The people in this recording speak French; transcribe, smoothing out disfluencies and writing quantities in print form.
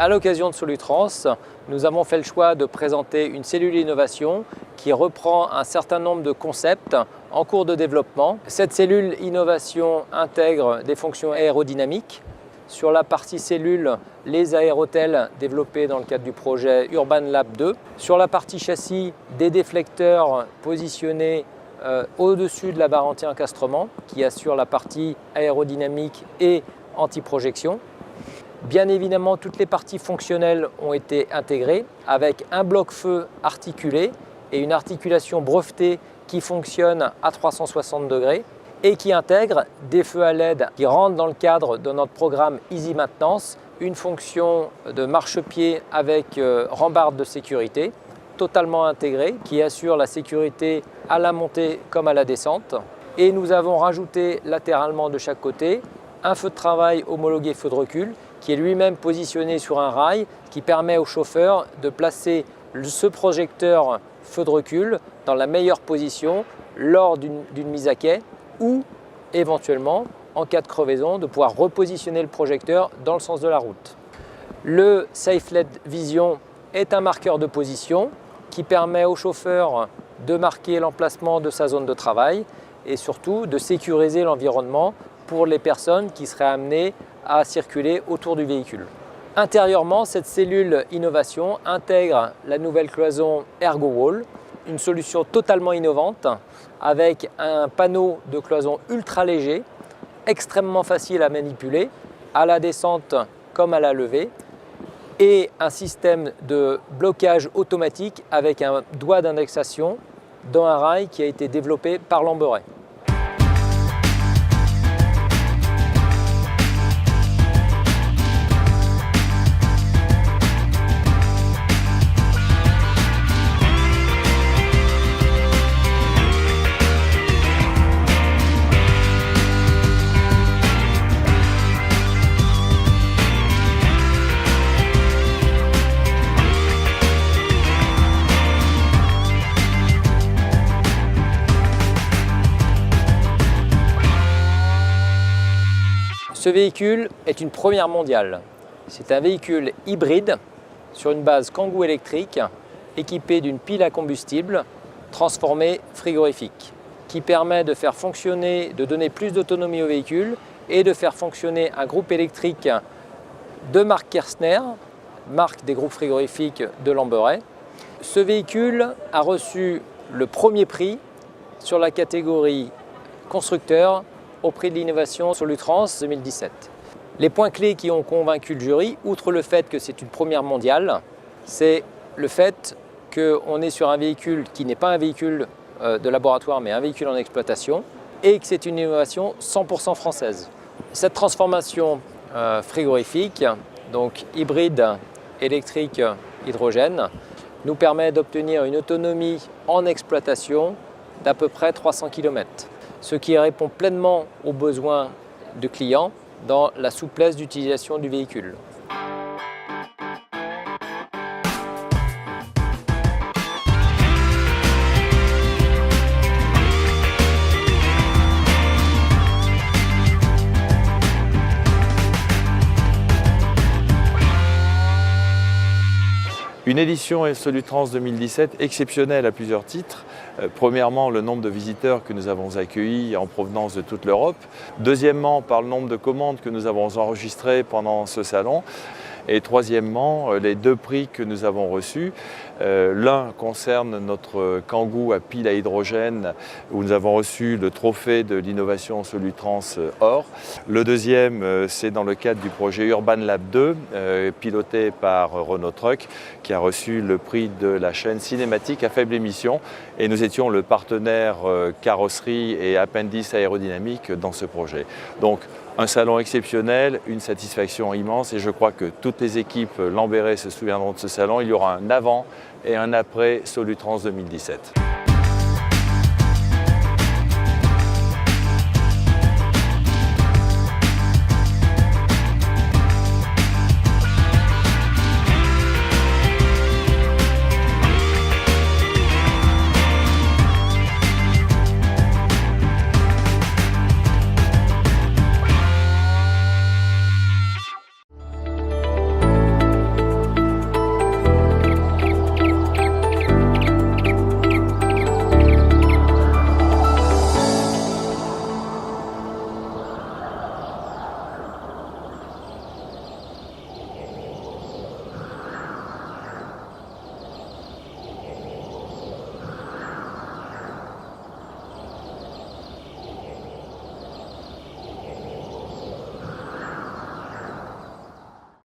À l'occasion de Solutrans, nous avons fait le choix de présenter une cellule innovation qui reprend un certain nombre de concepts en cours de développement. Cette cellule innovation intègre des fonctions aérodynamiques. Sur la partie cellule, les aérotels développés dans le cadre du projet Urban Lab 2. Sur la partie châssis, des déflecteurs positionnés au-dessus de la barre anti-encastrement qui assure la partie aérodynamique et anti-projection. Bien évidemment, toutes les parties fonctionnelles ont été intégrées avec un bloc-feu articulé et une articulation brevetée qui fonctionne à 360 degrés et qui intègre des feux à LED qui rentrent dans le cadre de notre programme Easy Maintenance, une fonction de marchepied avec rambarde de sécurité totalement intégrée qui assure la sécurité à la montée comme à la descente. Et nous avons rajouté latéralement de chaque côté un feu de travail homologué feu de recul qui est lui-même positionné sur un rail qui permet au chauffeur de placer ce projecteur feu de recul dans la meilleure position lors d'une mise à quai ou éventuellement, en cas de crevaison, de pouvoir repositionner le projecteur dans le sens de la route. Le Safe LED Vision est un marqueur de position qui permet au chauffeur de marquer l'emplacement de sa zone de travail et surtout de sécuriser l'environnement pour les personnes qui seraient amenées à circuler autour du véhicule. Intérieurement, cette cellule innovation intègre la nouvelle cloison ErgoWall, une solution totalement innovante avec un panneau de cloison ultra léger, extrêmement facile à manipuler, à la descente comme à la levée, et un système de blocage automatique avec un doigt d'indexation dans un rail qui a été développé par Lamberet. Ce véhicule est une première mondiale. C'est un véhicule hybride sur une base Kangoo électrique équipé d'une pile à combustible transformée frigorifique qui permet de faire fonctionner, de donner plus d'autonomie au véhicule et de faire fonctionner un groupe électrique de marque Kerstner, marque des groupes frigorifiques de Lamberet. Ce véhicule a reçu le premier prix sur la catégorie constructeur au prix de l'innovation Solutrans 2017. Les points clés qui ont convaincu le jury, outre le fait que c'est une première mondiale, c'est le fait qu'on est sur un véhicule qui n'est pas un véhicule de laboratoire mais un véhicule en exploitation et que c'est une innovation 100% française. Cette transformation frigorifique, donc hybride, électrique, hydrogène, nous permet d'obtenir une autonomie en exploitation d'à peu près 300 km. Ce qui répond pleinement aux besoins du client dans la souplesse d'utilisation du véhicule. Une édition Solutrans 2017 exceptionnelle à plusieurs titres. Premièrement, le nombre de visiteurs que nous avons accueillis en provenance de toute l'Europe. Deuxièmement, par le nombre de commandes que nous avons enregistrées pendant ce salon. Et troisièmement, les deux prix que nous avons reçus. L'un concerne notre Kangoo à pile à hydrogène où nous avons reçu le trophée de l'innovation Solutrans Or. Le deuxième, c'est dans le cadre du projet Urban Lab 2, piloté par Renault Trucks, qui a reçu le prix de la chaîne cinématique à faible émission. Et nous étions le partenaire carrosserie et appendice aérodynamique dans ce projet. Donc, un salon exceptionnel, une satisfaction immense et je crois que toutes les équipes Lamberet se souviendront de ce salon. Il y aura un avant et un après Solutrans 2017.